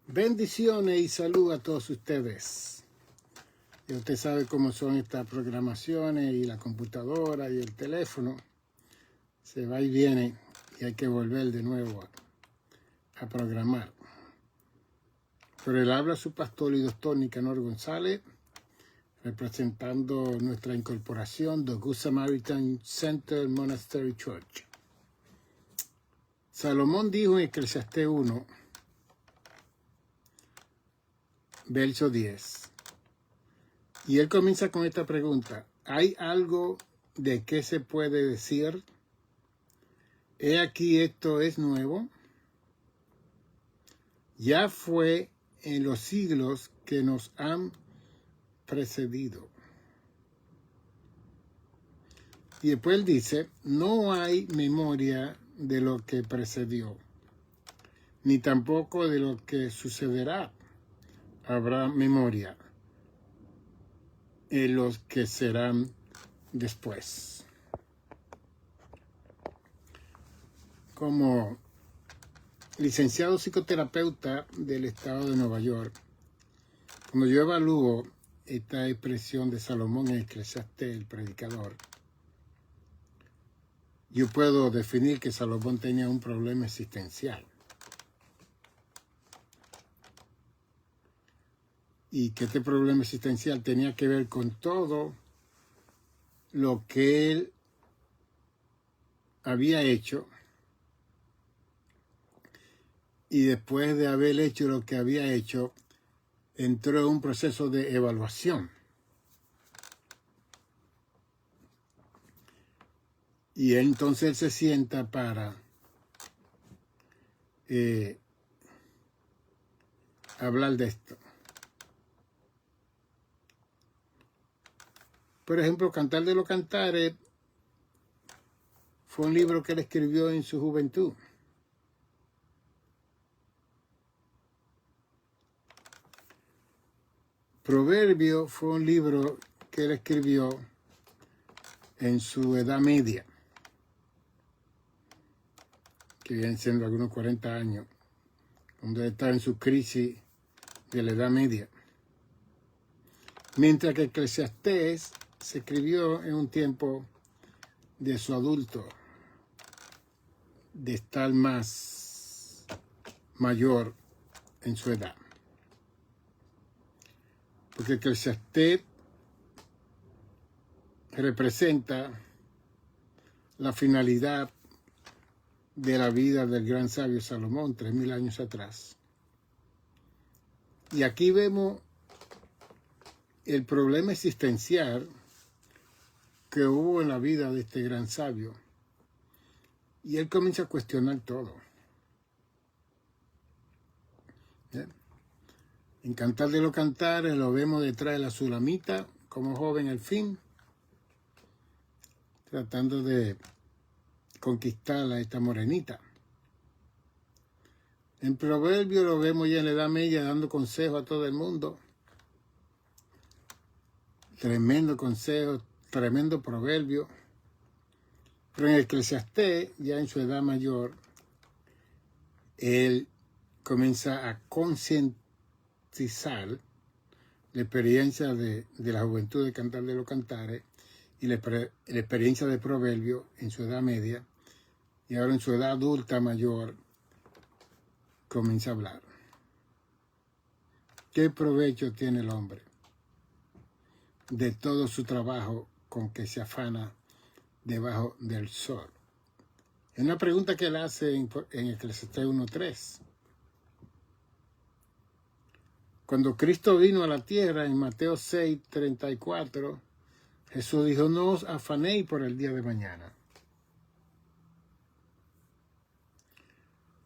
Bendiciones y salud a todos ustedes. Y usted sabe cómo son estas programaciones y la computadora y el teléfono. Se va y viene y hay que volver de nuevo a programar. Pero él habla su pastor y doctor Nicanor González, representando nuestra incorporación, The Good Samaritan Center Monastery Church. Salomón dijo en Eclesiastés 1, verso 10. Y él comienza con esta pregunta: ¿hay algo de qué se puede decir? He aquí, esto es nuevo. Ya fue en los siglos que nos han precedido. Y después él dice: no hay memoria de lo que precedió, ni tampoco de lo que sucederá. Habrá memoria en los que serán después. Como licenciado psicoterapeuta del estado de Nueva York, cuando yo evalúo esta expresión de Salomón en Eclesiastés, el predicador, yo puedo definir que Salomón tenía un problema existencial. Y que este problema existencial tenía que ver con todo lo que él había hecho, y después de haber hecho lo que había hecho, entró en un proceso de evaluación. Y entonces él se sienta para hablar de esto. Por ejemplo, Cantar de los Cantares fue un libro que él escribió en su juventud. Proverbio fue un libro que él escribió en su edad media, que vienen siendo algunos 40 años, cuando él estaba en su crisis de la edad media. Mientras que Eclesiastés se escribió en un tiempo de su adulto, de estar más mayor en su edad. Porque Eclesiastés representa la finalidad de la vida del gran sabio Salomón 3000 años atrás. Y aquí vemos el problema existencial que hubo en la vida de este gran sabio. Y él comienza a cuestionar todo. ¿Bien? En Cantar de los Cantares lo vemos detrás de la Sulamita, como joven al fin, tratando de conquistar a esta morenita. En Proverbio lo vemos ya en la Edad Media dando consejos a todo el mundo. Tremendo consejo, tremendo proverbio. Pero en Eclesiastés, ya en su edad mayor, él comienza a concientizar la experiencia de la juventud de Cantar de los Cantares y la experiencia de Proverbio en su edad media, y ahora en su edad adulta mayor comienza a hablar. ¿Qué provecho tiene el hombre de todo su trabajo con que se afana debajo del sol? Es una pregunta que él hace en Eclesiastés 1:3. Cuando Cristo vino a la tierra, en Mateo 6:34, Jesús dijo: no os afanéis por el día de mañana,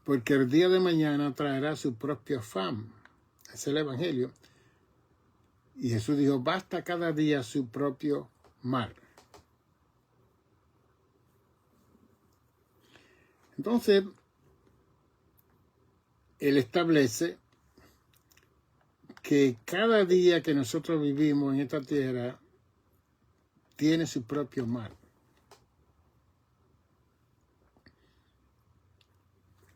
porque el día de mañana traerá su propio afán. Ese es el Evangelio. Y Jesús dijo: basta cada día su propio mal. Entonces, él establece que cada día que nosotros vivimos en esta tierra tiene su propio mal.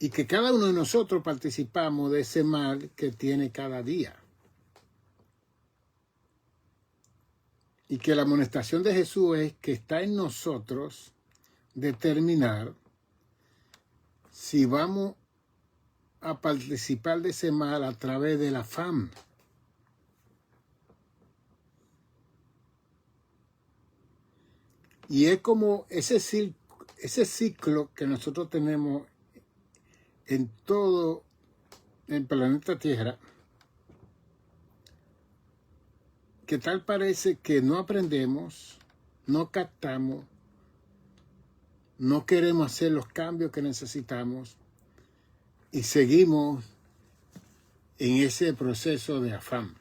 y que cada uno de nosotros participamos de ese mal que tiene cada día. Y que la amonestación de Jesús es que está en nosotros determinar si vamos a participar de ese mal a través del afán. Y es como ese ciclo que nosotros tenemos en todo el planeta Tierra, que tal parece que no aprendemos, no captamos, no queremos hacer los cambios que necesitamos y seguimos en ese proceso de afán.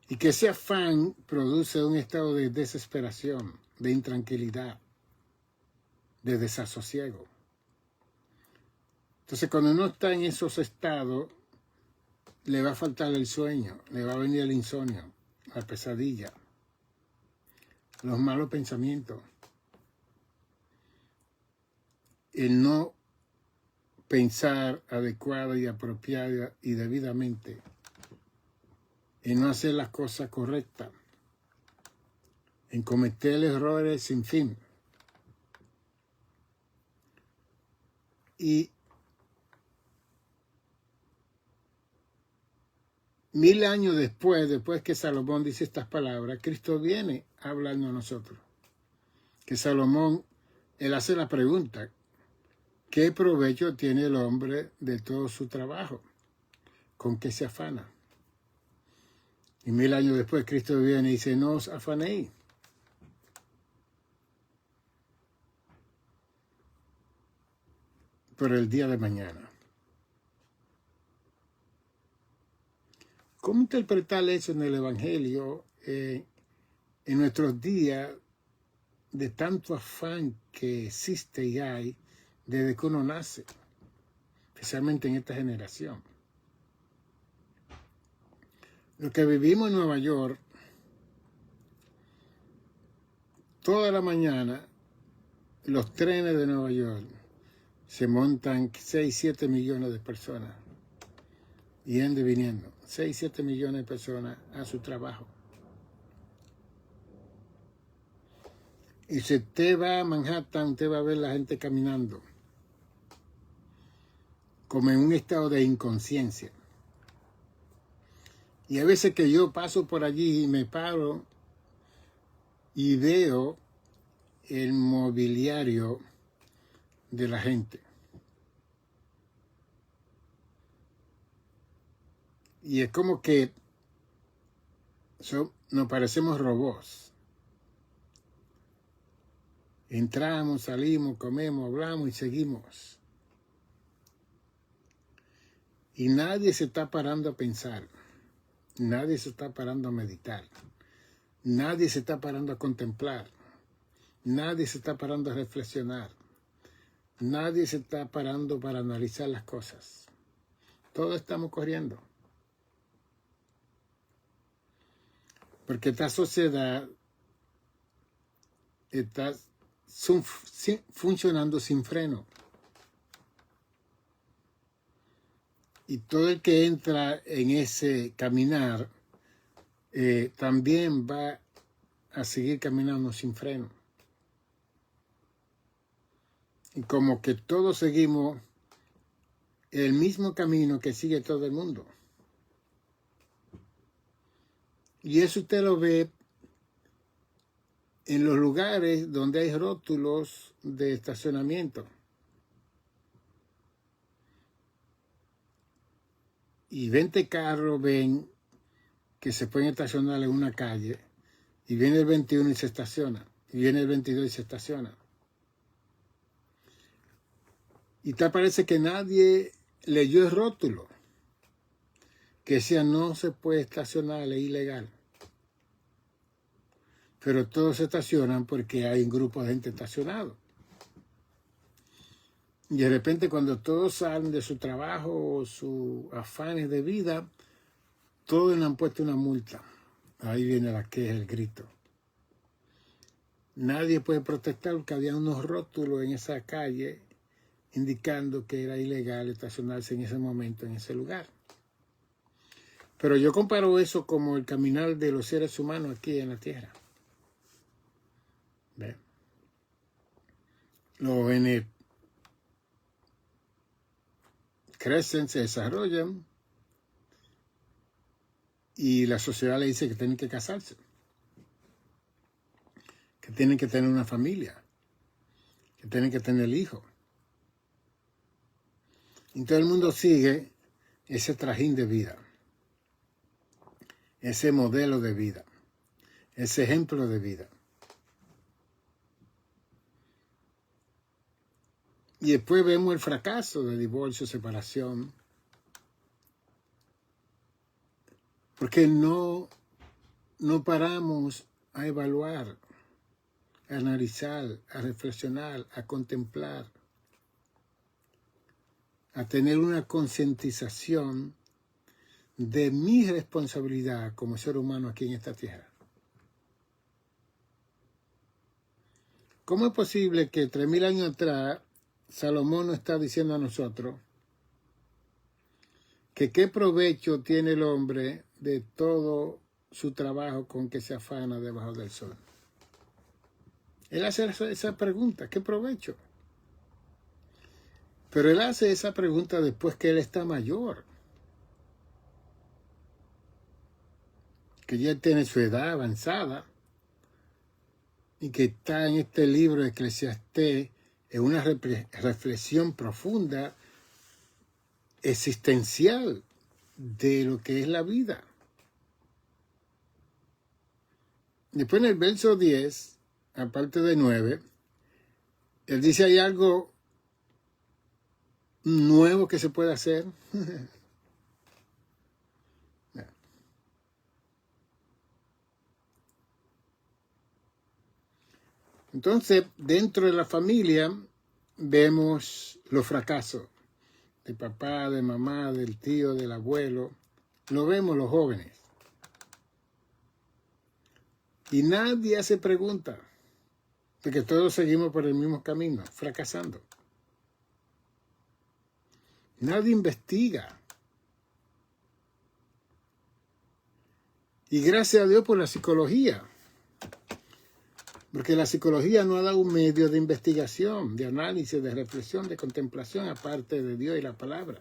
Y que ese afán produce un estado de desesperación, de intranquilidad, de desasosiego. Entonces, cuando uno está en esos estados, le va a faltar el sueño, le va a venir el insomnio, la pesadilla, los malos pensamientos, el no pensar adecuada y apropiada y debidamente, en no hacer las cosas correctas, en cometer errores sin fin. Y 1000 años después que Salomón dice estas palabras, Cristo viene hablando a nosotros. Que Salomón, él hace la pregunta, ¿qué provecho tiene el hombre de todo su trabajo? ¿Con qué se afana? Y 1000 años después Cristo viene y dice, no os afanéis. Por el día de mañana. ¿Cómo interpretar eso en el Evangelio en nuestros días de tanto afán que existe y hay desde que uno nace, especialmente en esta generación? Los que vivimos en Nueva York, toda la mañana, los trenes de Nueva York se montan 6, 7 millones de personas, yendo y viniendo, 6, 7 millones de personas a su trabajo. Y si usted va a Manhattan, usted va a ver la gente caminando, como en un estado de inconsciencia. Y a veces que yo paso por allí y me paro y veo el mobiliario de la gente. Y es como que nos parecemos robots. Entramos, salimos, comemos, hablamos y seguimos. Y nadie se está parando a pensar. Nadie se está parando a meditar. Nadie se está parando a contemplar. Nadie se está parando a reflexionar. Nadie se está parando para analizar las cosas. Todos estamos corriendo. Porque esta sociedad está funcionando sin freno. Y todo el que entra en ese caminar también va a seguir caminando sin freno. Y como que todos seguimos el mismo camino que sigue todo el mundo. Y eso usted lo ve en los lugares donde hay rótulos de estacionamiento. Y 20 carros ven que se pueden estacionar en una calle, y viene el 21 y se estaciona, y viene el 22 y se estaciona. Y te parece que nadie leyó el rótulo, que decía no se puede estacionar, es ilegal. Pero todos se estacionan porque hay un grupo de gente estacionado. Y de repente cuando todos salen de su trabajo o sus afanes de vida, todos le han puesto una multa. Ahí viene la queja, el grito. nadie puede protestar porque había unos rótulos en esa calle indicando que era ilegal estacionarse en ese momento en ese lugar. Pero yo comparo eso como el caminar de los seres humanos aquí en la tierra. ¿Ve? Los jóvenes crecen, se desarrollan y la sociedad le dice que tienen que casarse, que tienen que tener una familia, que tienen que tener hijos. Y todo el mundo sigue ese trajín de vida, ese modelo de vida, ese ejemplo de vida. Y después vemos el fracaso de divorcio, separación, porque no paramos a evaluar, a analizar, a reflexionar, a contemplar, a tener una concientización de mi responsabilidad como ser humano aquí en esta tierra. ¿Cómo es posible que 3000 años atrás Salomón nos está diciendo a nosotros que qué provecho tiene el hombre de todo su trabajo con que se afana debajo del sol? Él hace esa pregunta, ¿qué provecho? Pero él hace esa pregunta después que él está mayor, que ya tiene su edad avanzada y que está en este libro de Eclesiastés en una reflexión profunda, existencial de lo que es la vida. Después en el verso 10, aparte de 9, él dice hay algo nuevo que se puede hacer. Entonces, dentro de la familia vemos los fracasos de papá, de mamá, del tío, del abuelo. Lo vemos los jóvenes. Y nadie hace preguntas, porque todos seguimos por el mismo camino, fracasando. Nadie investiga. Y gracias a Dios por la psicología. Porque la psicología no ha dado un medio de investigación, de análisis, de reflexión, de contemplación, aparte de Dios y la palabra.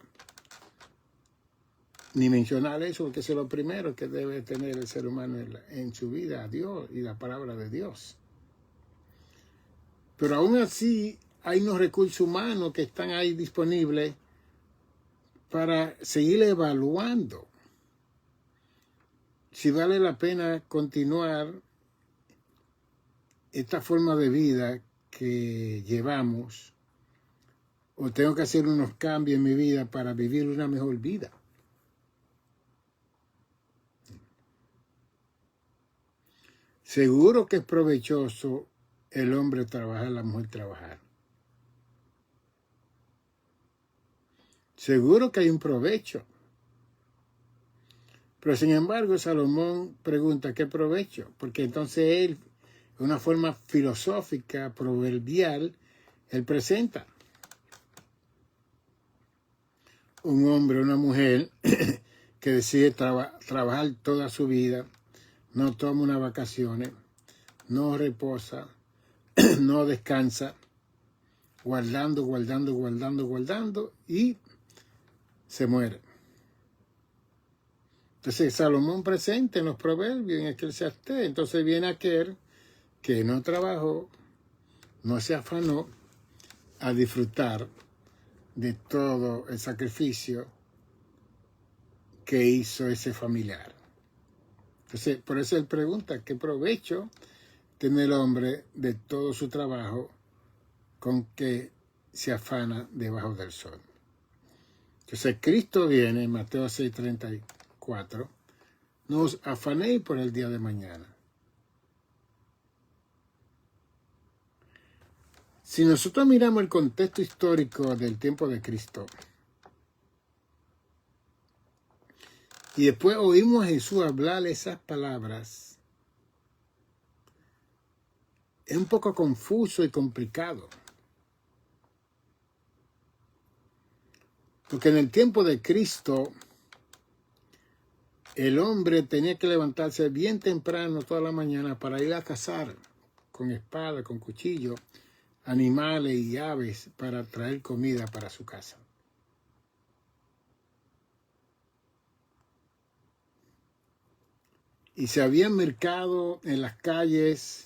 Ni mencionar eso, porque eso es lo primero que debe tener el ser humano en su vida, a Dios y la palabra de Dios. Pero aún así hay unos recursos humanos que están ahí disponibles para seguir evaluando si vale la pena continuar esta forma de vida que llevamos, o tengo que hacer unos cambios en mi vida para vivir una mejor vida. Seguro que es provechoso el hombre trabajar, la mujer trabajar. Seguro que hay un provecho. Pero sin embargo, Salomón pregunta, ¿qué provecho? Porque entonces él, de una forma filosófica, proverbial, él presenta un hombre o una mujer que decide trabajar toda su vida, no toma unas vacaciones, no reposa, no descansa, guardando y se muere. Entonces Salomón presenta en los proverbios, en Eclesiastés, entonces viene aquel que no trabajó, no se afanó a disfrutar de todo el sacrificio que hizo ese familiar. Entonces, por eso él pregunta, ¿qué provecho tiene el hombre de todo su trabajo con que se afana debajo del sol? Entonces, Cristo viene en Mateo 6:34, no os afanéis por el día de mañana. Si nosotros miramos el contexto histórico del tiempo de Cristo, y después oímos a Jesús hablar esas palabras, es un poco confuso y complicado. Porque en el tiempo de Cristo, el hombre tenía que levantarse bien temprano toda la mañana para ir a cazar con espada, con cuchillo, animales y aves para traer comida para su casa. Y se había mercado en las calles,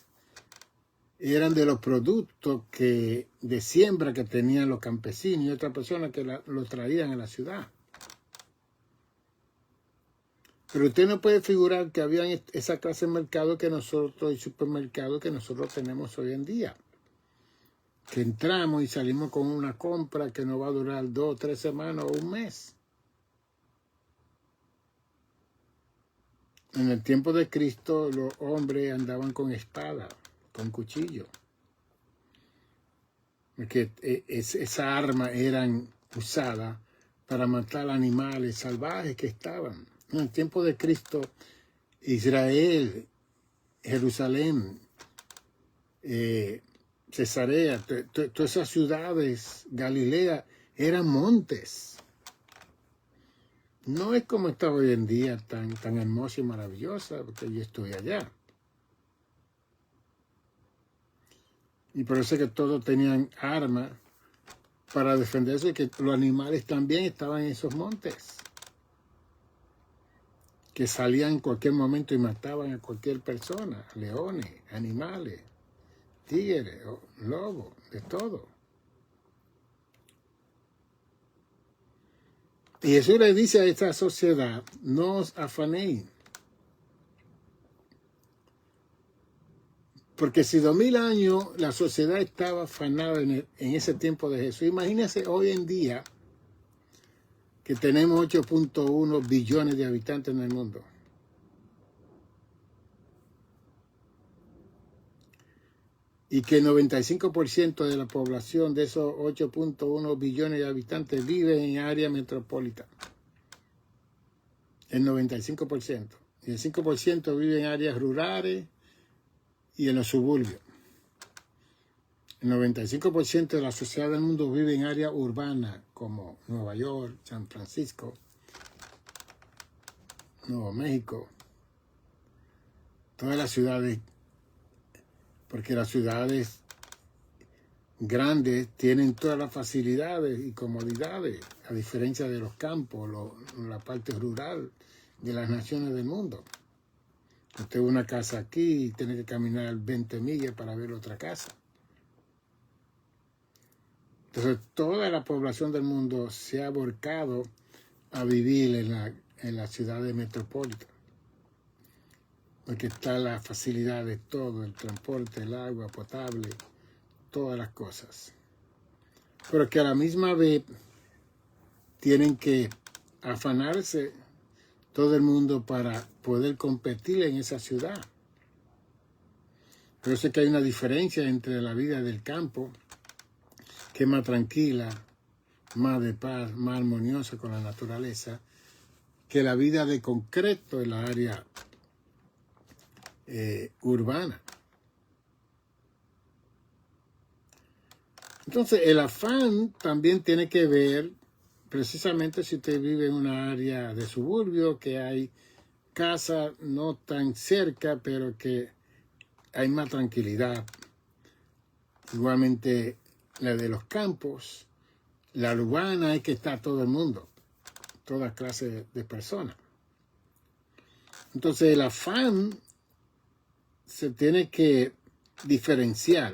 eran de los productos de siembra que tenían los campesinos y otras personas que lo traían a la ciudad. Pero usted no puede figurar que había esa clase de mercado que nosotros, el supermercado que nosotros tenemos hoy en día. Que entramos y salimos con una compra que nos va a durar 2 o 3 semanas o un mes. En el tiempo de Cristo, los hombres andaban con espada, con cuchillo. Porque esa arma eran usadas para matar animales salvajes que estaban. En el tiempo de Cristo, Israel, Jerusalén, Cesarea, todas esas ciudades, Galilea, eran montes. No es como está hoy en día, tan hermosa y maravillosa, porque yo estoy allá. Y por eso es que todos tenían armas para defenderse, y que los animales también estaban en esos montes, que salían en cualquier momento y mataban a cualquier persona, leones, animales, tigres, lobos, de todo. Y Jesús le dice a esta sociedad, no os afanéis. Porque si 2000 años la sociedad estaba afanada en ese tiempo de Jesús, imagínense hoy en día que tenemos 8.1 billones de habitantes en el mundo. Y que el 95% de la población de esos 8.1 billones de habitantes vive en área metropolitana. El 95%. Y el 5% vive en áreas rurales y en los suburbios. El 95% de la sociedad del mundo vive en áreas urbanas como Nueva York, San Francisco, Nuevo México, todas las ciudades, porque las ciudades grandes tienen todas las facilidades y comodidades, a diferencia de los campos, la parte rural de las naciones del mundo. Usted ve una casa aquí y tiene que caminar 20 millas para ver otra casa. Entonces, toda la población del mundo se ha volcado a vivir en la ciudades metropolitanas, porque está la facilidad de todo, el transporte, el agua potable, todas las cosas. Pero que a la misma vez tienen que afanarse todo el mundo para poder competir en esa ciudad. Pero sé que hay una diferencia entre la vida del campo, que es más tranquila, más de paz, más armoniosa con la naturaleza, que la vida de concreto en la área urbana. Entonces, el afán también tiene que ver, precisamente si usted vive en una área de suburbio, que hay casas no tan cerca, pero que hay más tranquilidad. Igualmente, la de los campos, la urbana es que está todo el mundo, toda clase de personas. Entonces, el afán se tiene que diferenciar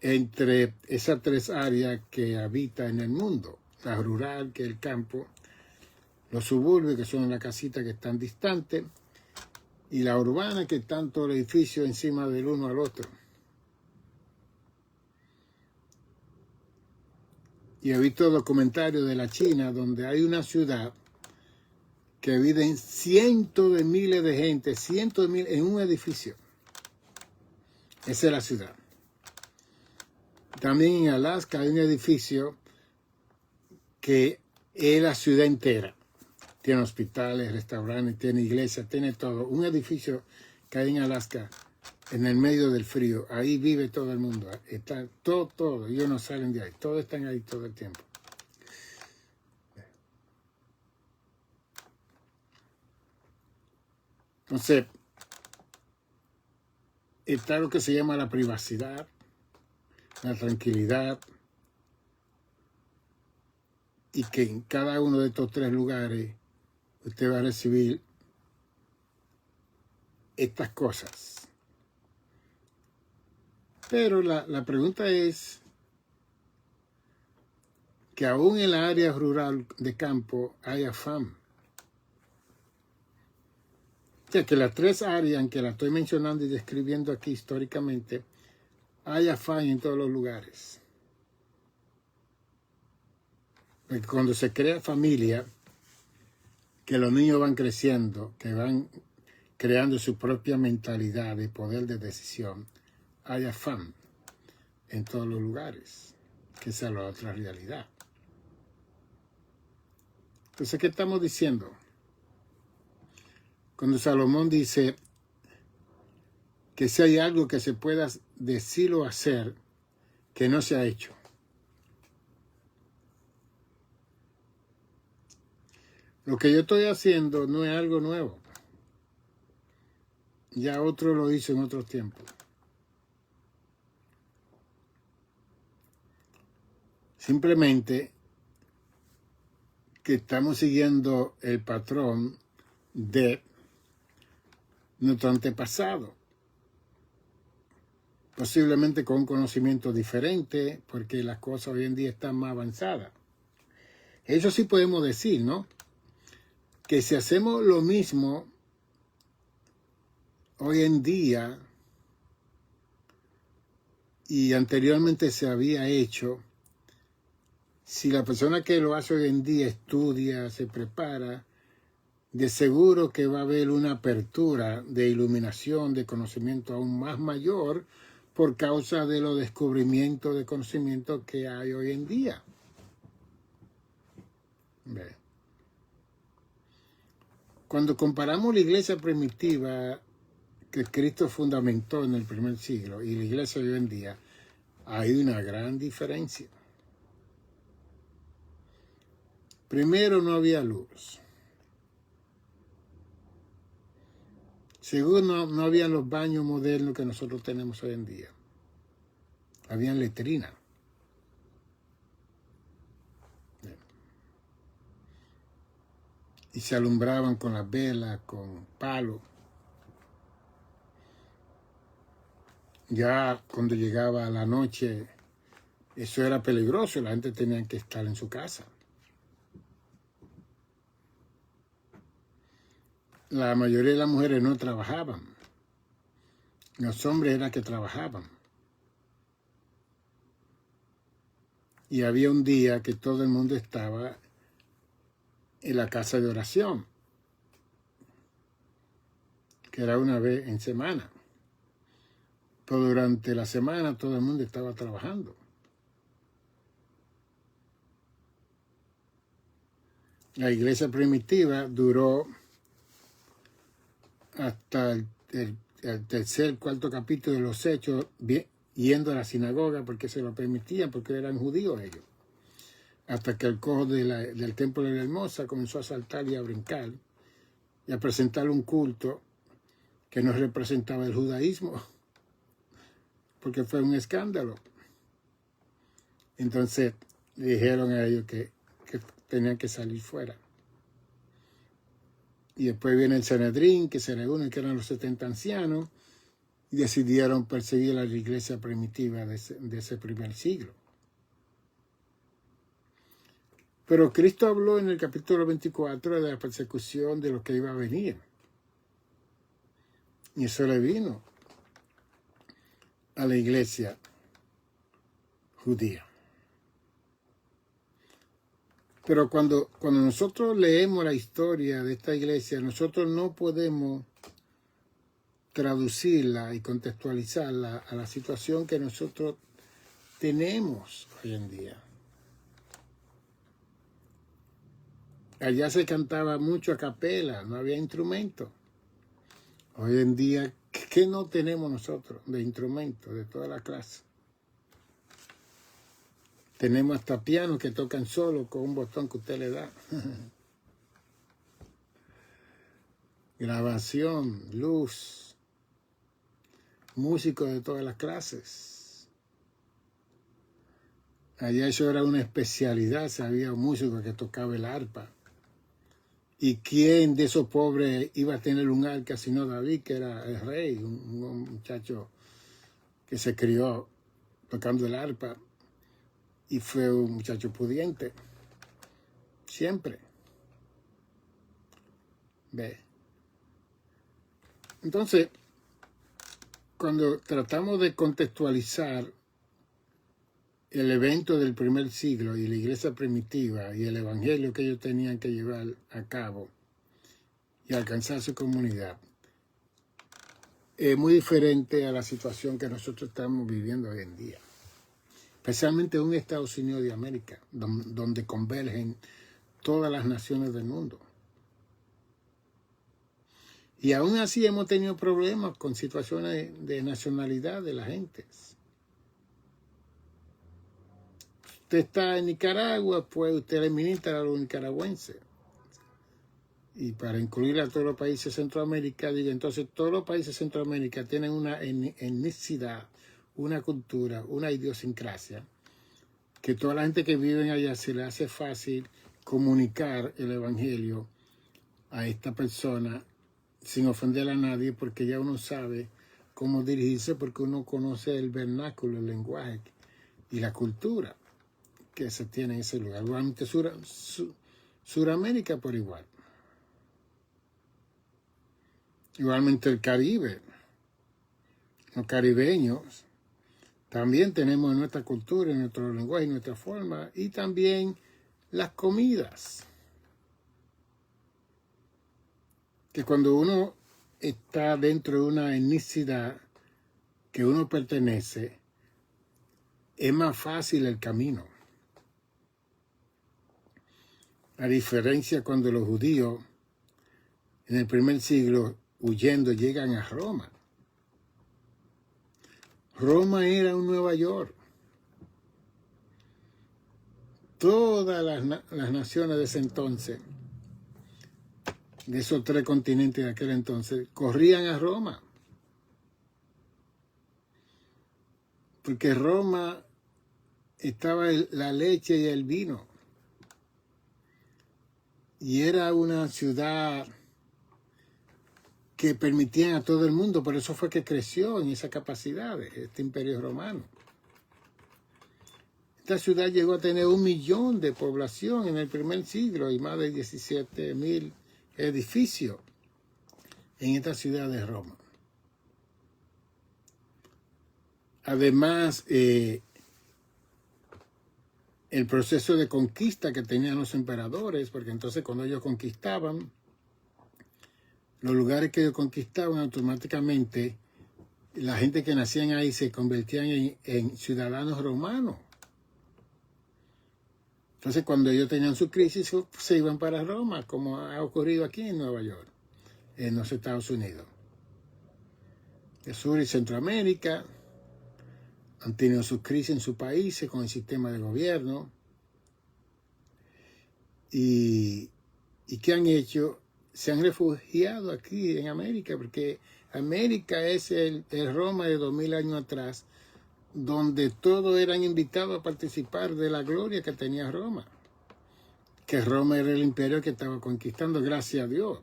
entre esas 3 áreas que habita en el mundo. La rural, que es el campo, los suburbios, que son las casitas que están distantes, y la urbana, que están todos los edificios encima del uno al otro. Y he visto documentarios de la China donde hay una ciudad que viven cientos de miles de gente, cientos de miles en un edificio. Esa es la ciudad. También en Alaska hay un edificio que es la ciudad entera. Tiene hospitales, restaurantes, tiene iglesias, tiene todo. Un edificio que hay en Alaska en el medio del frío. Ahí vive todo el mundo. Está todo. Ellos no salen de ahí. Todos están ahí todo el tiempo. Entonces, está lo que se llama la privacidad, la tranquilidad, y que en cada uno de estos tres lugares usted va a recibir estas cosas. Pero la pregunta es que aún en la área rural de campo hay afán. O sea, que las tres áreas en que la estoy mencionando y describiendo aquí históricamente, hay afán en todos los lugares. Porque cuando se crea familia, que los niños van creciendo, que van creando su propia mentalidad y poder de decisión, hay afán en todos los lugares, que esa es la otra realidad. Entonces, ¿qué estamos diciendo? Cuando Salomón dice que si hay algo que se pueda decir o hacer que no se ha hecho. Lo que yo estoy haciendo no es algo nuevo. Ya otro lo hizo en otros tiempos. Simplemente que estamos siguiendo el patrón de nuestro antepasado. Posiblemente con un conocimiento diferente, porque las cosas hoy en día están más avanzadas. Eso sí podemos decir, ¿no? Que si hacemos lo mismo hoy en día y anteriormente se había hecho, si la persona que lo hace hoy en día estudia, se prepara, de seguro que va a haber una apertura de iluminación, de conocimiento aún más mayor por causa de los descubrimientos de conocimiento que hay hoy en día. ¿Ve? Cuando comparamos la iglesia primitiva que Cristo fundamentó en el primer siglo y la iglesia de hoy en día, hay una gran diferencia. Primero, no había luz. Segundo, no había los baños modernos que nosotros tenemos hoy en día. Habían letrinas. Y se alumbraban con las velas, con palos. Ya cuando llegaba la noche, eso era peligroso. La gente tenía que estar en su casa. La mayoría de las mujeres no trabajaban. Los hombres eran que trabajaban. Y había un día que todo el mundo estaba en la casa de oración, que era una vez en semana. Pero durante la semana todo el mundo estaba trabajando. La iglesia primitiva duró hasta el tercer, cuarto capítulo de los Hechos, yendo a la sinagoga porque se lo permitían, porque eran judíos ellos. Hasta que el cojo del templo de la Hermosa comenzó a saltar y a brincar y a presentar un culto que no representaba el judaísmo, porque fue un escándalo. Entonces dijeron a ellos que tenían que salir fuera. Y después viene el Sanedrín, que se reúne, que eran los 70 ancianos, y decidieron perseguir a la iglesia primitiva de ese primer siglo. Pero Cristo habló en el capítulo 24 de la persecución de lo que iba a venir. Y eso le vino a la iglesia judía. Pero cuando nosotros leemos la historia de esta iglesia, nosotros no podemos traducirla y contextualizarla a la situación que nosotros tenemos hoy en día. Allá se cantaba mucho a capela, no había instrumento. Hoy en día, ¿Qué no tenemos nosotros de instrumentos de toda la clase? Tenemos hasta pianos que tocan solo con un botón que usted le da. Grabación, luz, músicos de todas las clases. Allá eso era una especialidad, había un músico que tocaba el arpa. ¿Y quién de esos pobres iba a tener un arca sino David, que era el rey, un muchacho que se crió tocando el arpa y fue un muchacho pudiente? Siempre. ¿Ve? Entonces, cuando tratamos de contextualizar el evento del primer siglo y la iglesia primitiva y el evangelio que ellos tenían que llevar a cabo y alcanzar su comunidad, es muy diferente a la situación que nosotros estamos viviendo hoy en día, especialmente en Estados Unidos de América, donde convergen todas las naciones del mundo. Y aún así hemos tenido problemas con situaciones de nacionalidad de la gente. Usted está en Nicaragua, pues usted le ministra a los nicaragüenses. Y para incluir a todos los países de Centroamérica, digo, entonces todos los países de Centroamérica tienen una etnicidad, una cultura, una idiosincrasia, que toda la gente que vive allá se le hace fácil comunicar el evangelio a esta persona sin ofender a nadie, porque ya uno sabe cómo dirigirse, porque uno conoce el vernáculo, el lenguaje y la cultura que se tiene en ese lugar. Igualmente Suramérica por igual. Igualmente el Caribe. Los caribeños también tenemos nuestra cultura, nuestro lenguaje, nuestra forma, y también las comidas. Que cuando uno está dentro de una etnicidad que uno pertenece, es más fácil el camino. A diferencia cuando los judíos en el primer siglo huyendo llegan a Roma. Roma era un Nueva York. Todas las naciones de ese entonces, de esos 3 continentes de aquel entonces, corrían a Roma. Porque Roma estaba la leche y el vino. Y era una ciudad que permitían a todo el mundo, por eso fue que creció en esa capacidad este imperio romano. Esta ciudad llegó a tener 1 millón de población en el primer siglo y más de 17,000 edificios en esta ciudad de Roma. Además, el proceso de conquista que tenían los emperadores, porque entonces cuando ellos conquistaban, los lugares que ellos conquistaban automáticamente, la gente que nacían ahí se convertían en ciudadanos romanos. Entonces cuando ellos tenían su crisis, se iban para Roma, como ha ocurrido aquí en Nueva York, en los Estados Unidos. De Sur y Centroamérica han tenido sus crisis en sus países con el sistema de gobierno. ¿Y qué han hecho? Se han refugiado aquí en América, porque América es el Roma de 2000 años atrás, donde todos eran invitados a participar de la gloria que tenía Roma. Que Roma era el imperio que estaba conquistando, gracias a Dios.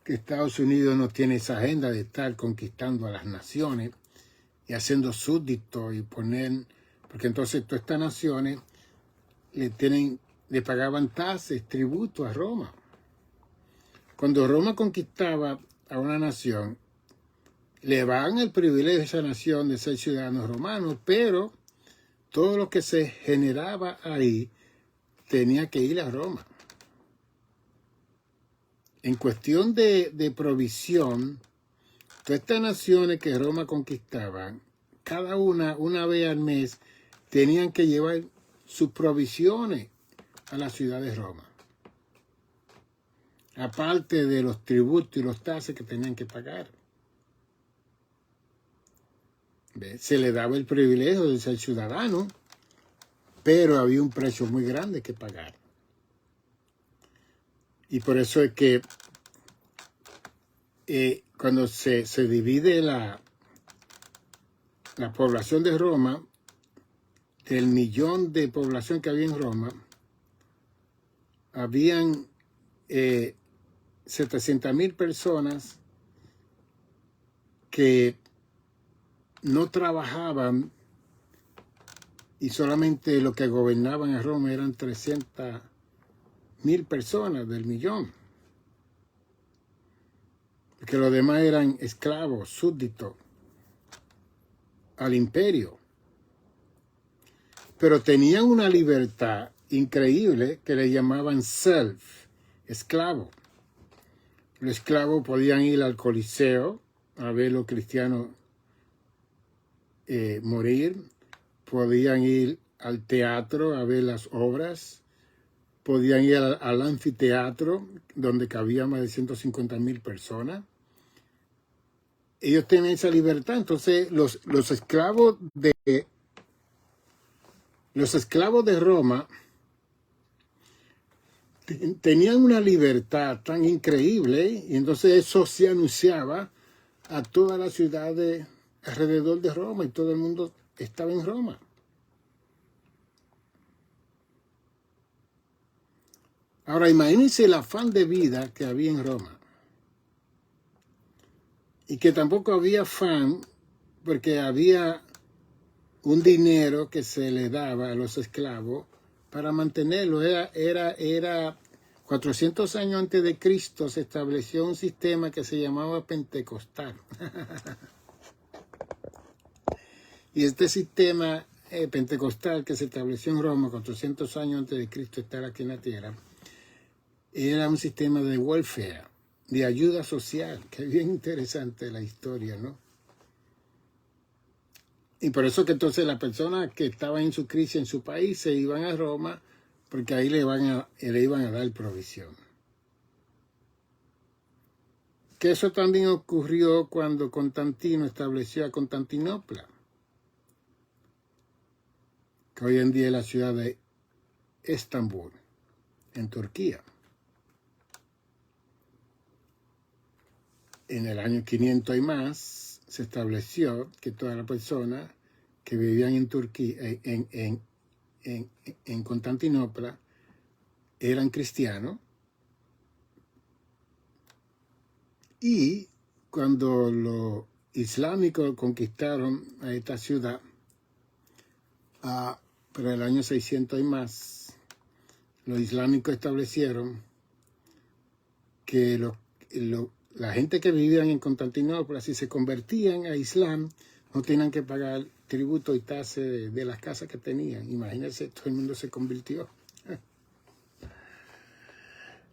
Que Estados Unidos no tiene esa agenda de estar conquistando a las naciones y haciendo súbditos y poner, porque entonces todas estas naciones le pagaban tasas, tributos a Roma. Cuando Roma conquistaba a una nación, le dan el privilegio a esa nación de ser ciudadanos romanos, pero todo lo que se generaba ahí tenía que ir a Roma. En cuestión de provisión, todas estas naciones que Roma conquistaba, cada una vez al mes, tenían que llevar sus provisiones a la ciudad de Roma. Aparte de los tributos y los taxes que tenían que pagar. ¿Ve? Se le daba el privilegio de ser ciudadano, pero había un precio muy grande que pagar. Y por eso es que cuando se divide la población de Roma, del millón de población que había en Roma, habían 700,000 personas que no trabajaban y solamente lo que gobernaban a Roma eran 300,000 personas del millón. Porque los demás eran esclavos, súbditos al imperio. Pero tenían una libertad increíble que le llamaban serf, esclavo. Los esclavos podían ir al Coliseo a ver los cristianos morir, podían ir al teatro a ver las obras, podían ir al anfiteatro donde cabía más de 150,000 personas. Ellos tenían esa libertad. Entonces los esclavos de Roma tenían una libertad tan increíble, y entonces eso se anunciaba a todas las ciudades alrededor de Roma, y todo el mundo estaba en Roma. Ahora imagínense el afán de vida que había en Roma, y que tampoco había afán porque había un dinero que se le daba a los esclavos para mantenerlo. Era 400 años antes de Cristo se estableció un sistema que se llamaba pentecostal. Y este sistema pentecostal que se estableció en Roma 400 años antes de Cristo estar aquí en la tierra, era un sistema de welfare, de ayuda social, que es bien interesante la historia, ¿no? Y por eso que entonces las personas que estaban en su crisis en su país se iban a Roma, porque ahí le iban a dar provisión. Que eso también ocurrió cuando Constantino estableció a Constantinopla, que hoy en día es la ciudad de Estambul, en Turquía. En el año 500 y más se estableció que todas las personas que vivían en Turquía, en Constantinopla, eran cristianos. Y cuando los islámicos conquistaron a esta ciudad, para el año 600 y más, los islámicos establecieron que la gente que vivía en Constantinopla, si se convertían a Islam, no tenían que pagar tributo y tasa de las casas que tenían. Imagínense, todo el mundo se convirtió.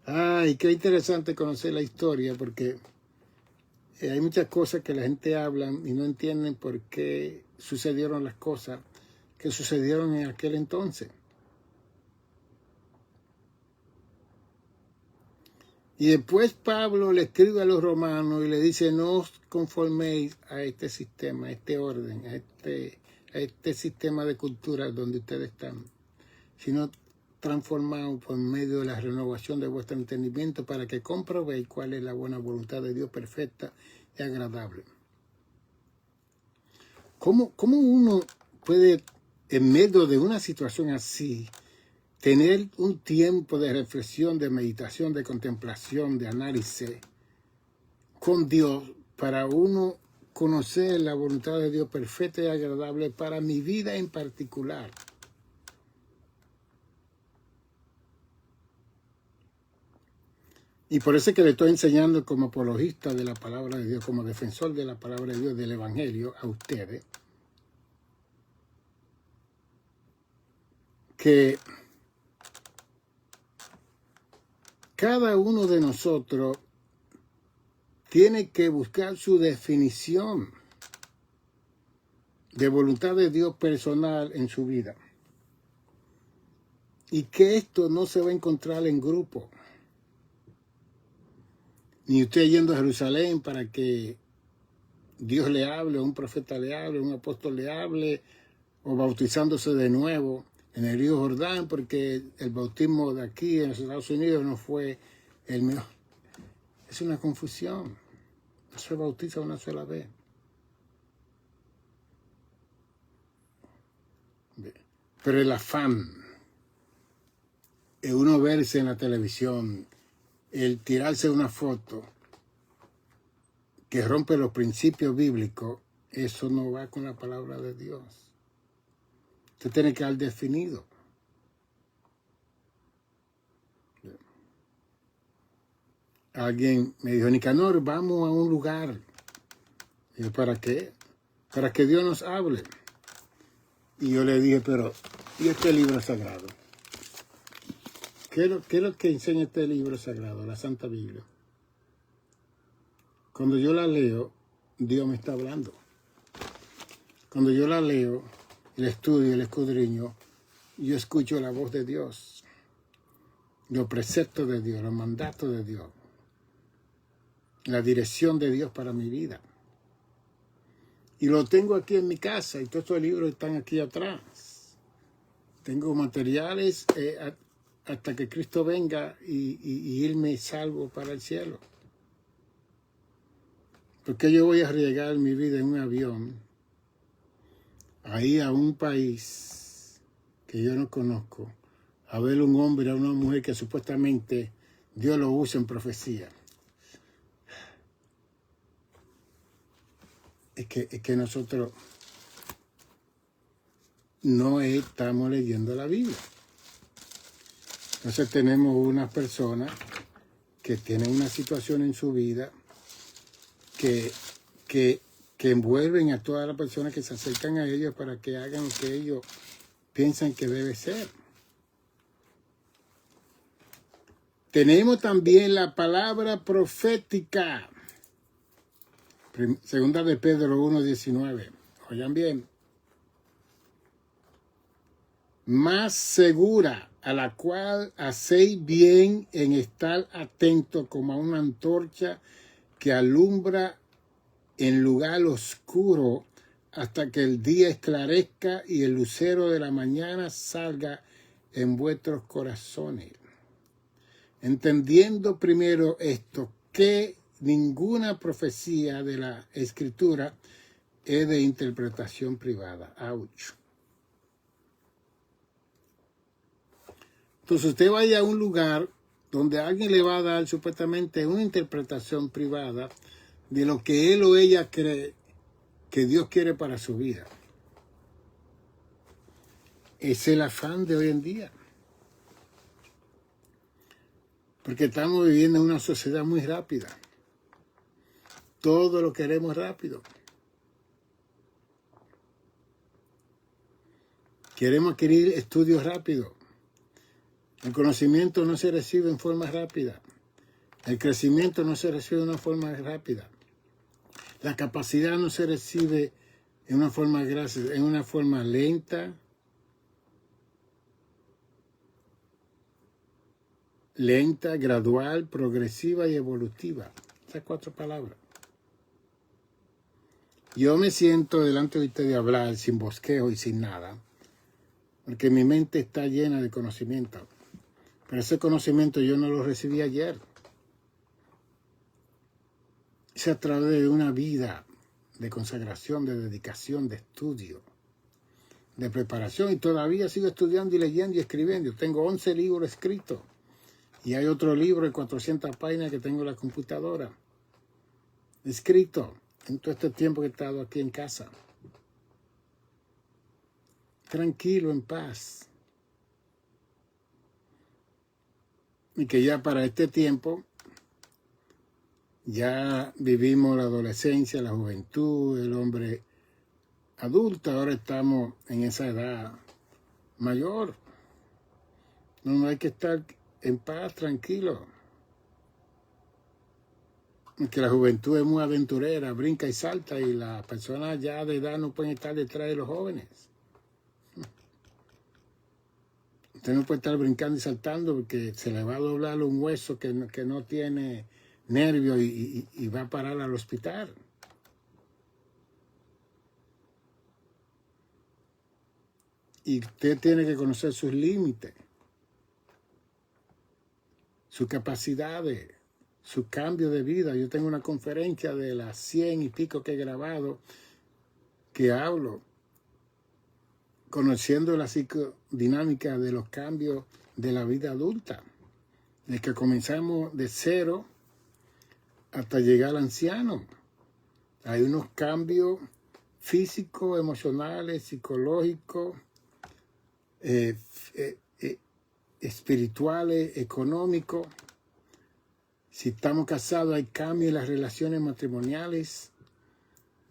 Ay, qué interesante conocer la historia, porque hay muchas cosas que la gente habla y no entienden por qué sucedieron las cosas que sucedieron en aquel entonces. Y después Pablo le escribe a los romanos y le dice: no os conforméis a este sistema, a este orden, a este sistema de cultura donde ustedes están, sino transformados por medio de la renovación de vuestro entendimiento, para que comprobéis cuál es la buena voluntad de Dios perfecta y agradable. ¿Cómo uno puede, en medio de una situación así, tener un tiempo de reflexión, de meditación, de contemplación, de análisis con Dios, para uno conocer la voluntad de Dios perfecta y agradable para mi vida en particular? Y por eso es que le estoy enseñando como apologista de la palabra de Dios, como defensor de la palabra de Dios, del Evangelio, a ustedes, que cada uno de nosotros tiene que buscar su definición de voluntad de Dios personal en su vida. Y que esto no se va a encontrar en grupo. Ni usted yendo a Jerusalén para que Dios le hable, un profeta le hable, un apóstol le hable, o bautizándose de nuevo en el río Jordán, porque el bautismo de aquí en los Estados Unidos no fue el mejor. Es una confusión. No se bautiza una sola vez. Pero el afán, el uno verse en la televisión, el tirarse una foto que rompe los principios bíblicos, eso no va con la palabra de Dios. Usted tiene que haber definido. Alguien me dijo, Nicanor, vamos a un lugar. Y yo, ¿para qué? Para que Dios nos hable. Y yo le dije, pero, ¿y este libro sagrado? ¿Qué es lo que enseña este libro sagrado, la Santa Biblia? Cuando yo la leo, Dios me está hablando. Cuando yo la leo, el estudio, el escudriño, yo escucho la voz de Dios, los preceptos de Dios, los mandatos de Dios, la dirección de Dios para mi vida. Y lo tengo aquí en mi casa y todos estos libros están aquí atrás. Tengo materiales hasta que Cristo venga y irme salvo para el cielo. Porque yo voy a arriesgar mi vida en un avión, ahí a un país que yo no conozco, a ver un hombre, a una mujer que supuestamente Dios lo usa en profecía? Es que nosotros no estamos leyendo la Biblia. Entonces tenemos unas personas que tienen una situación en su vida que envuelven a todas las personas que se acercan a ellos para que hagan lo que ellos piensan que debe ser. Tenemos también la palabra profética. Segunda de Pedro 1:19. Oigan bien. Más segura, a la cual hacéis bien en estar atento como a una antorcha que alumbra en lugar oscuro hasta que el día esclarezca y el lucero de la mañana salga en vuestros corazones. Entendiendo primero esto, que ninguna profecía de la Escritura es de interpretación privada. ¡Auch! Entonces usted vaya a un lugar donde alguien le va a dar supuestamente una interpretación privada de lo que él o ella cree que Dios quiere para su vida. Es el afán de hoy en día. Porque estamos viviendo en una sociedad muy rápida. Todo lo queremos rápido. Queremos adquirir estudios rápidos. El conocimiento no se recibe en forma rápida. El crecimiento no se recibe de una forma rápida. La capacidad no se recibe en una forma gracias, en una forma lenta, gradual, progresiva y evolutiva. Esas 4 palabras. Yo me siento delante de usted de hablar sin bosquejo y sin nada, porque mi mente está llena de conocimiento. Pero ese conocimiento yo no lo recibí ayer. Es a través de una vida de consagración, de dedicación, de estudio, de preparación. Y todavía sigo estudiando y leyendo y escribiendo. Tengo 11 libros escritos. Y hay otro libro de 400 páginas que tengo en la computadora. Escrito en todo este tiempo que he estado aquí en casa. Tranquilo, en paz. Y que ya para este tiempo ya vivimos la adolescencia, la juventud, el hombre adulto. Ahora estamos en esa edad mayor. No hay que estar en paz, tranquilo. Que la juventud es muy aventurera, brinca y salta, y las personas ya de edad no pueden estar detrás de los jóvenes. Usted no puede estar brincando y saltando porque se le va a doblar un hueso que no tiene nervio y va a parar al hospital. Y usted tiene que conocer sus límites, sus capacidades, su cambio de vida. Yo tengo una conferencia de las 100 y pico que he grabado, que hablo, conociendo la psicodinámica de los cambios de la vida adulta, de que comenzamos de cero hasta llegar al anciano. Hay unos cambios físicos, emocionales, psicológicos, espirituales, económicos. Si estamos casados, hay cambios en las relaciones matrimoniales,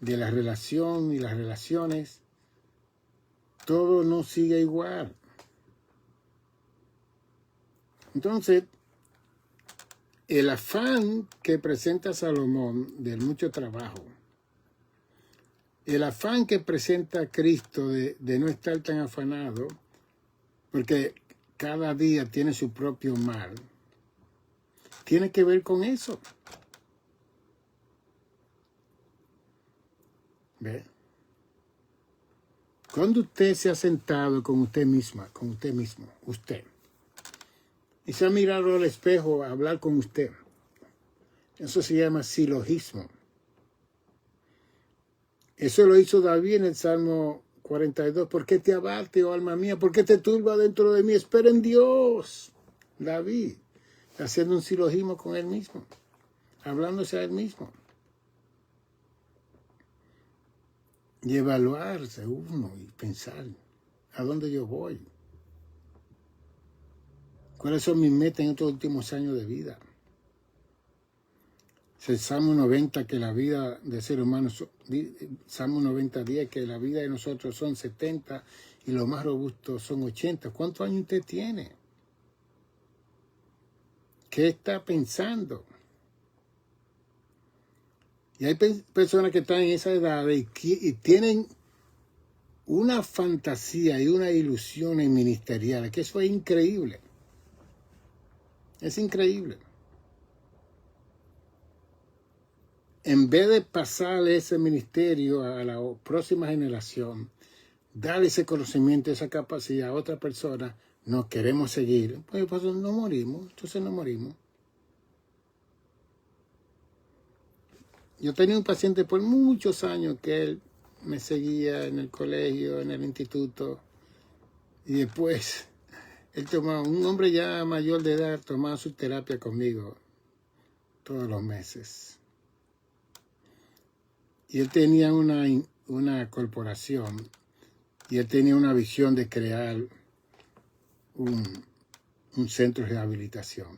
de la relación y las relaciones. Todo no sigue igual. Entonces, el afán que presenta Salomón del mucho trabajo, el afán que presenta Cristo de no estar tan afanado, porque cada día tiene su propio mal, tiene que ver con eso. ¿Ve? Cuando usted se ha sentado con usted misma, con usted mismo, usted, y se ha mirado al espejo a hablar con usted, eso se llama silogismo. Eso lo hizo David en el Salmo 42. ¿Por qué te abates, oh alma mía? ¿Por qué te turba dentro de mí? Espera en Dios. David, haciendo un silogismo con él mismo, hablándose a él mismo. Y evaluarse uno y pensar, ¿a dónde yo voy? ¿Cuáles son mis metas en estos últimos años de vida? El Salmo 90, que la vida de ser humano, Salmo 90, 10, que la vida de nosotros son 70 y los más robustos son 80. ¿Cuántos años usted tiene? ¿Qué está pensando? Y hay personas que están en esa edad y tienen una fantasía y una ilusión en ministerial, que eso es increíble. Es increíble. En vez de pasarle ese ministerio a la próxima generación, darle ese conocimiento, esa capacidad a otra persona, no queremos seguir, pues no morimos, entonces no morimos. Yo tenía un paciente por muchos años que él me seguía en el colegio, en el instituto, y después él tomaba, un hombre ya mayor de edad, tomaba su terapia conmigo todos los meses. Y él tenía una corporación y él tenía una visión de crear un centro de rehabilitación.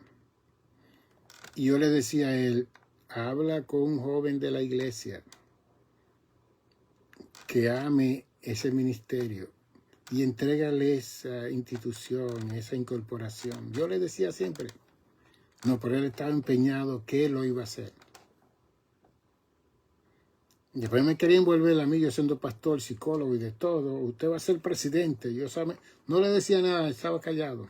Y yo le decía a él, habla con un joven de la iglesia que ame ese ministerio y entrégale esa institución, esa incorporación. Yo le decía siempre, no, pero él estaba empeñado que él lo iba a hacer. Después me quería envolver a mí, yo siendo pastor, psicólogo y de todo. Usted va a ser presidente. Yo no le decía nada, estaba callado.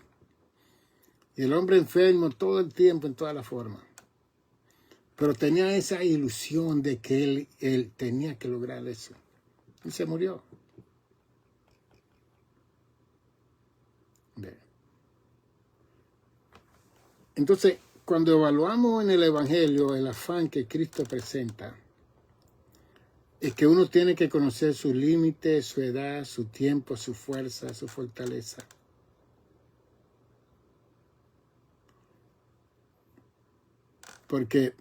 Y el hombre enfermo todo el tiempo, en toda la forma. Pero tenía esa ilusión de que él tenía que lograr eso. Y se murió. Bien. Entonces, cuando evaluamos en el Evangelio el afán que Cristo presenta, es que uno tiene que conocer sus límites, su edad, su tiempo, su fuerza, su fortaleza. Porque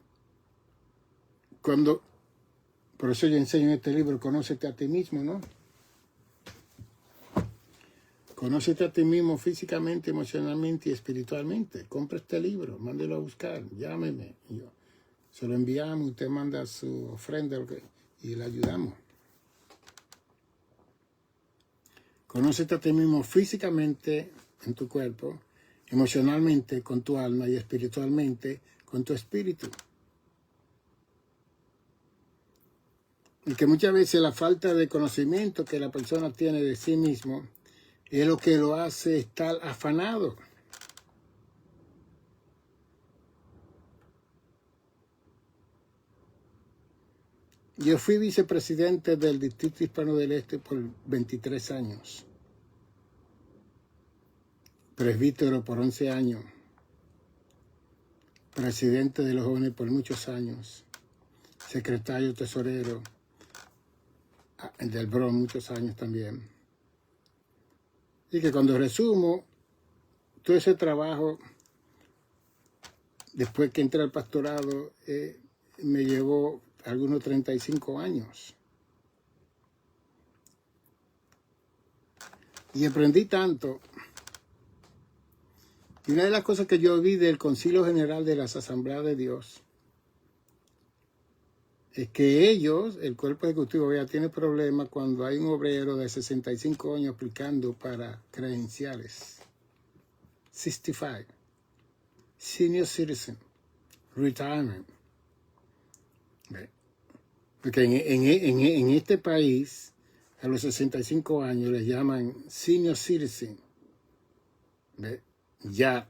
por eso yo enseño en este libro, Conócete a ti mismo, ¿no? Conócete a ti mismo físicamente, emocionalmente y espiritualmente. Compra este libro, mándelo a buscar, llámeme. Se lo enviamos, usted manda su ofrenda y le ayudamos. Conócete a ti mismo físicamente en tu cuerpo, emocionalmente con tu alma y espiritualmente con tu espíritu. Y que muchas veces la falta de conocimiento que la persona tiene de sí mismo es lo que lo hace estar afanado. Yo fui vicepresidente del Distrito Hispano del Este por 23 años. presbítero por 11 años, presidente de los jóvenes por muchos años, secretario tesorero del Bronx muchos años también. Y que cuando resumo todo ese trabajo, después que entré al pastorado, me llevó algunos 35 años. Y aprendí tanto. Y una de las cosas que yo vi del Concilio General de las Asambleas de Dios es que ellos, el cuerpo ejecutivo, ya tiene problemas cuando hay un obrero de 65 años aplicando para credenciales. 65. Senior Citizen. Retirement. Porque en este país, a los 65 años les llaman Senior Citizen. ¿Ve? Ya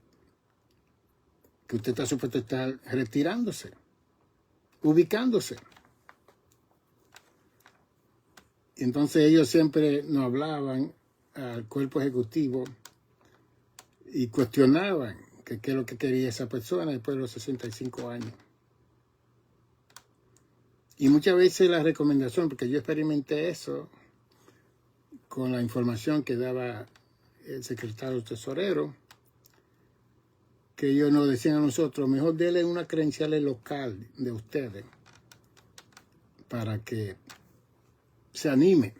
que usted está supuesto a estar retirándose, ubicándose. Entonces ellos siempre nos hablaban al cuerpo ejecutivo y cuestionaban qué es lo que quería esa persona después de los 65 años. Y muchas veces la recomendación, porque yo experimenté eso con la información que daba el secretario tesorero, que ellos nos decían a nosotros, mejor denle una credencial local de ustedes para que se anime.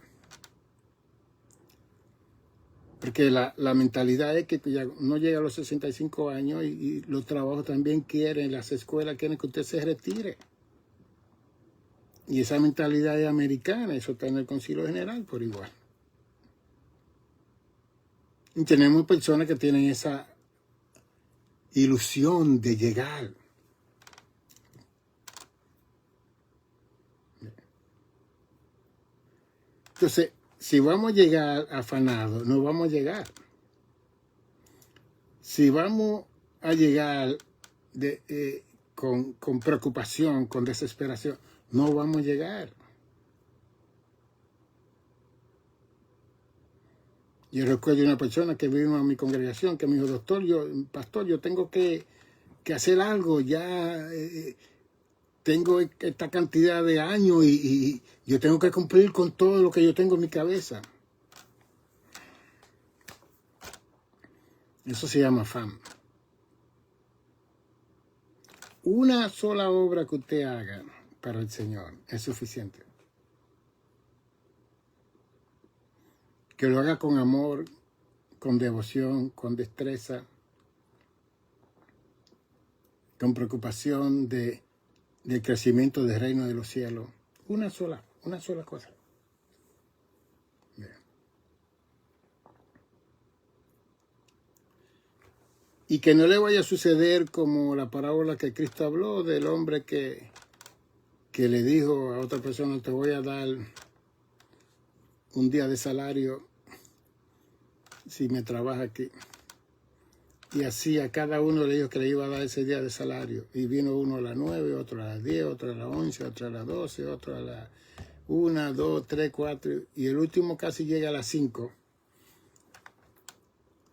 Porque la mentalidad es que ya no llega a los 65 años y los trabajos también quieren, las escuelas quieren que usted se retire. Y esa mentalidad es americana, eso está en el Concilio General por igual. Y tenemos personas que tienen esa ilusión de llegar. Entonces, si vamos a llegar afanados, no vamos a llegar. Si vamos a llegar con preocupación, con desesperación, no vamos a llegar. Yo recuerdo una persona que vino a mi congregación que me dijo, pastor, yo tengo que hacer algo, ya tengo esta cantidad de años y yo tengo que cumplir con todo lo que yo tengo en mi cabeza. Eso se llama afán. Una sola obra que usted haga para el Señor es suficiente. Que lo haga con amor, con devoción, con destreza, con preocupación del crecimiento del reino de los cielos. Una sola cosa. Bien. Y que no le vaya a suceder como la parábola que Cristo habló del hombre que le dijo a otra persona, te voy a dar un día de salario si me trabaja aquí. Y así a cada uno de ellos que le iba a dar ese día de salario. Y vino uno a las 9, otro a las 10, otro a las 11, otro a las 12, otro a las 1, 2, 3, 4. Y el último casi llega a las 5.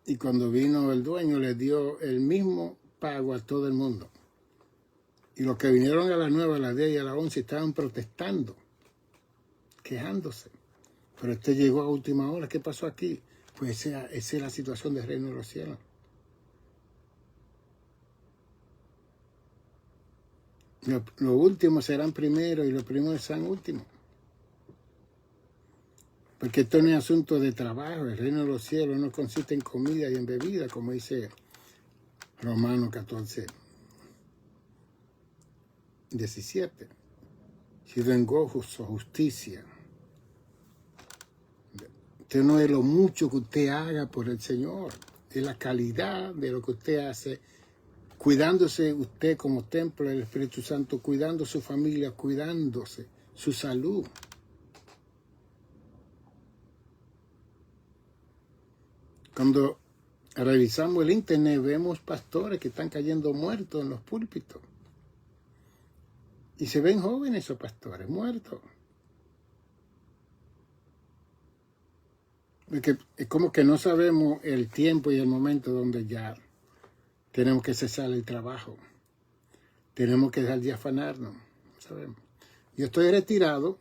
Y cuando vino el dueño le dio el mismo pago a todo el mundo. Y los que vinieron a las 9, a las 10 y a las 11 estaban protestando, quejándose. Pero este llegó a última hora. ¿Qué pasó aquí? Pues esa es la situación del reino de los cielos. Los últimos serán primeros y los primeros serán últimos. Porque esto no es asunto de trabajo. El reino de los cielos no consiste en comida y en bebida, como dice Romanos 14, 17. Sino en gozo, justicia. Esto no es lo mucho que usted haga por el Señor. Es la calidad de lo que usted hace, cuidándose usted como templo del Espíritu Santo, cuidando su familia, cuidándose, su salud. Cuando revisamos el internet, vemos pastores que están cayendo muertos en los púlpitos. Y se ven jóvenes esos pastores muertos. Es como que no sabemos el tiempo y el momento donde ya tenemos que cesar el trabajo. Tenemos que dejar de afanarnos. No sabemos. Yo estoy retirado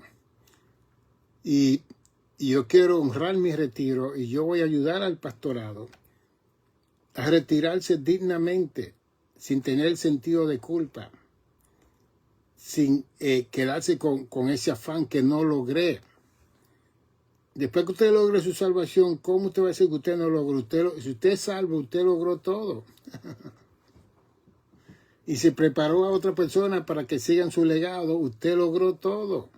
y yo quiero honrar mi retiro y yo voy a ayudar al pastorado a retirarse dignamente, sin tener el sentido de culpa, sin quedarse con ese afán que no logré. Después que usted logre su salvación, ¿cómo usted va a decir que usted no logró? Si usted es salvo, usted logró todo. Y se preparó a otra persona para que sigan su legado, usted logró todo.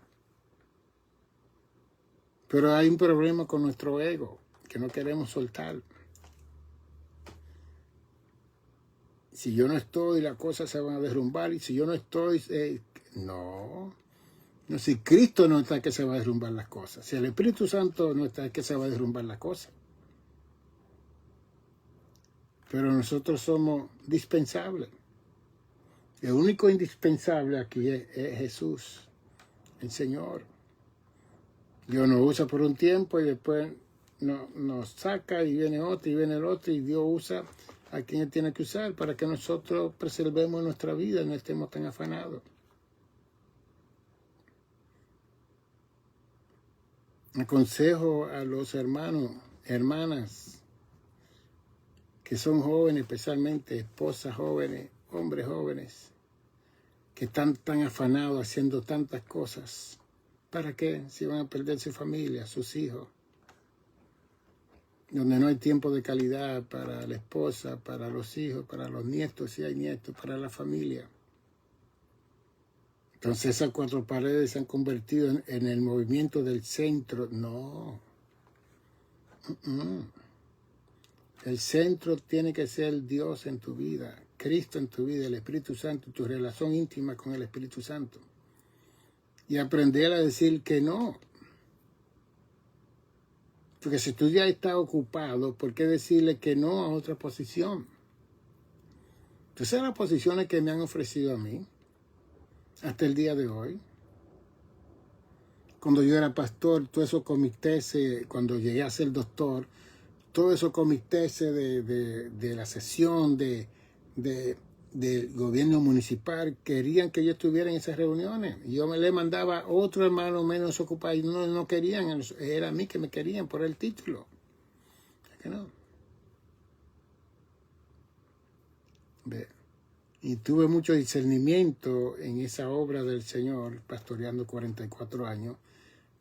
Pero hay un problema con nuestro ego, que no queremos soltar. Si yo no estoy, las cosas se van a derrumbar. Y si yo no estoy, no, si Cristo no está, que se va a derrumbar las cosas. Si el Espíritu Santo no está, que se va a derrumbar las cosas. Pero nosotros somos dispensables. El único indispensable aquí es Jesús, el Señor. Dios nos usa por un tiempo y después nos saca y viene otro y viene el otro, y Dios usa a quien Él tiene que usar para que nosotros preservemos nuestra vida y no estemos tan afanados. Aconsejo a los hermanos, hermanas que son jóvenes, especialmente esposas jóvenes, hombres jóvenes, que están tan afanados haciendo tantas cosas. ¿Para qué? Si van a perder su familia, sus hijos. Donde no hay tiempo de calidad para la esposa, para los hijos, para los nietos, si hay nietos, para la familia. Entonces esas cuatro paredes se han convertido en el movimiento del centro. No. El centro tiene que ser Dios en tu vida, Cristo en tu vida, el Espíritu Santo, tu relación íntima con el Espíritu Santo. Y aprender a decir que no. Porque si tú ya estás ocupado, ¿por qué decirle que no a otra posición? Entonces, las posiciones que me han ofrecido a mí, hasta el día de hoy, cuando yo era pastor, todos esos comités, cuando llegué a ser doctor, todos esos comités de la sesión del gobierno municipal querían que yo estuviera en esas reuniones. Yo me le mandaba a otro hermano menos ocupado y no querían, era a mí que me querían por el título. ¿Es que no? Y tuve mucho discernimiento en esa obra del Señor, pastoreando 44 años,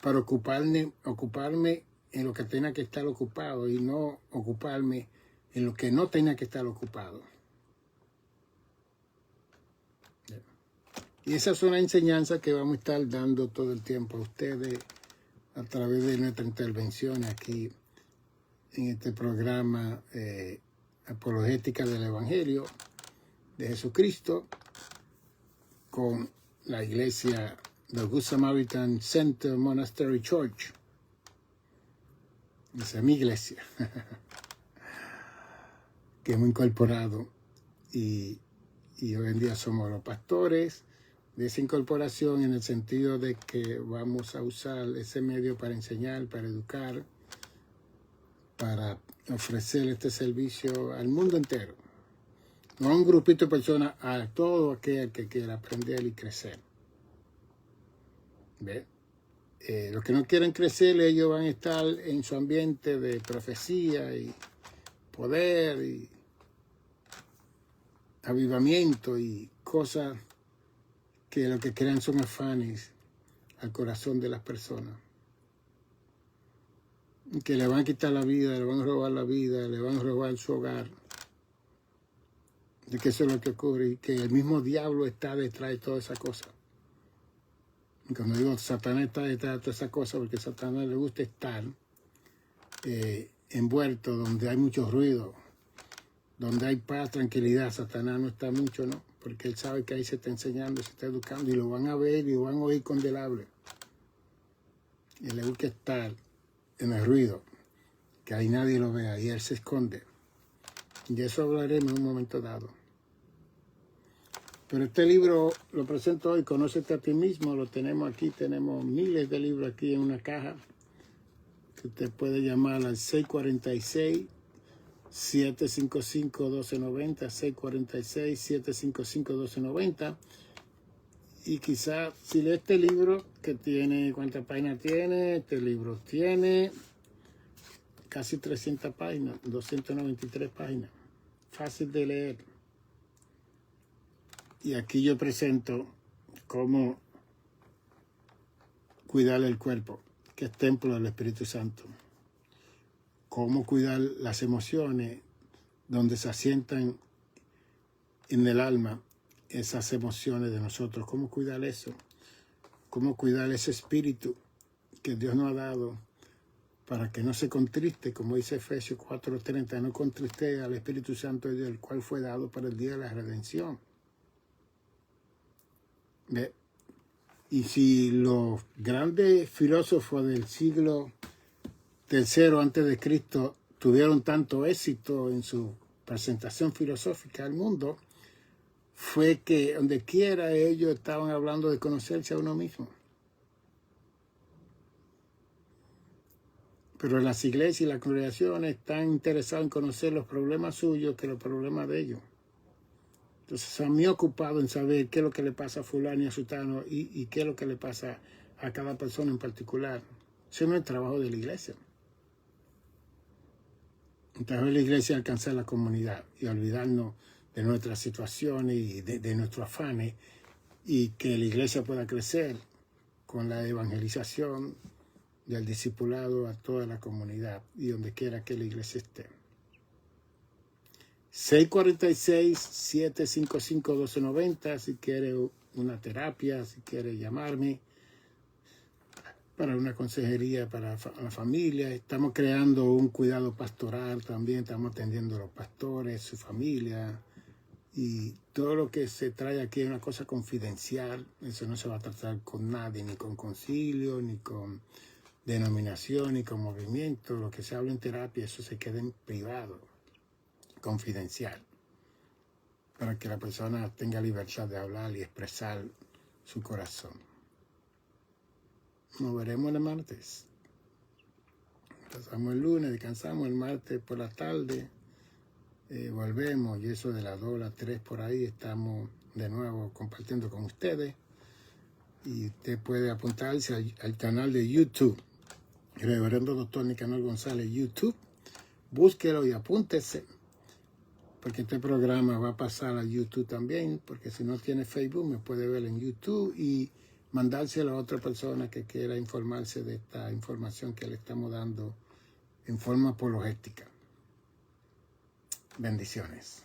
para ocuparme en lo que tenía que estar ocupado y no ocuparme en lo que no tenía que estar ocupado. Y esa es una enseñanza que vamos a estar dando todo el tiempo a ustedes a través de nuestra intervención aquí en este programa Apologética del Evangelio de Jesucristo con la iglesia The Good Samaritan Center Monastery Church. Esa es mi iglesia que hemos incorporado y hoy en día somos los pastores de esa incorporación, en el sentido de que vamos a usar ese medio para enseñar, para educar, para ofrecer este servicio al mundo entero. No a un grupito de personas, a todo aquel que quiera aprender y crecer. ¿Ve? Los que no quieren crecer, ellos van a estar en su ambiente de profecía y poder y avivamiento y cosas que lo que crean son afanes al corazón de las personas. Que le van a quitar la vida, le van a robar la vida, le van a robar su hogar. De que eso es lo que ocurre y que el mismo diablo está detrás de toda esa cosa. Y cuando digo Satanás está detrás de toda esa cosa, porque a Satanás le gusta estar envuelto donde hay mucho ruido, donde hay paz, tranquilidad. Satanás no está mucho, ¿no? Porque él sabe que ahí se está enseñando, se está educando y lo van a ver y lo van a oír condenable. Y le gusta estar en el ruido, que ahí nadie lo vea y él se esconde. De eso hablaremos en un momento dado. Pero este libro lo presento hoy, Conócete a ti mismo, lo tenemos aquí, tenemos miles de libros aquí en una caja. que usted puede llamar al 646-755-1290, 646-755-1290. Y quizás si lee este libro, que tiene, ¿cuántas páginas tiene? Este libro tiene casi 300 páginas, 293 páginas. Fácil de leer. Y aquí yo presento cómo cuidar el cuerpo, que es templo del Espíritu Santo. Cómo cuidar las emociones, donde se asientan en el alma esas emociones de nosotros. Cómo cuidar eso. Cómo cuidar ese espíritu que Dios nos ha dado para que no se contriste, como dice Efesios 4:30, no contriste al Espíritu Santo de Dios, el cual fue dado para el día de la redención. ¿Ve? Y si los grandes filósofos del siglo III antes de Cristo tuvieron tanto éxito en su presentación filosófica al mundo, fue que donde quiera ellos estaban hablando de conocerse a uno mismo. Pero las iglesias y las congregaciones están interesadas en conocer los problemas suyos que los problemas de ellos. Entonces, están muy ocupados en saber qué es lo que le pasa a fulano y a sutano y qué es lo que le pasa a cada persona en particular. Ese no es el trabajo de la iglesia. El trabajo de la iglesia es alcanzar la comunidad y olvidarnos de nuestras situaciones y de nuestros afanes, y que la iglesia pueda crecer con la evangelización del discipulado a toda la comunidad y donde quiera que la iglesia esté. 646-755-1290 si quiere una terapia, si quiere llamarme para una consejería para la familia. Estamos creando un cuidado pastoral también, estamos atendiendo a los pastores, su familia, y todo lo que se trae aquí es una cosa confidencial. Eso no se va a tratar con nadie, ni con concilio, ni con denominación, ni con movimiento. Lo que se habla en terapia, eso se queda en privado, confidencial, para que la persona tenga libertad de hablar y expresar su corazón. Nos veremos el martes. Pasamos el lunes, descansamos el martes por la tarde. Volvemos y eso de las 2 a las 3 por ahí estamos de nuevo compartiendo con ustedes. Y usted puede apuntarse al canal de YouTube, Reverendo Dr. Nicanor González YouTube. Búsquelo y apúntese, porque este programa va a pasar a YouTube también, porque si no tiene Facebook me puede ver en YouTube y mandárselo a otra persona que quiera informarse de esta información que le estamos dando en forma apologética. Bendiciones.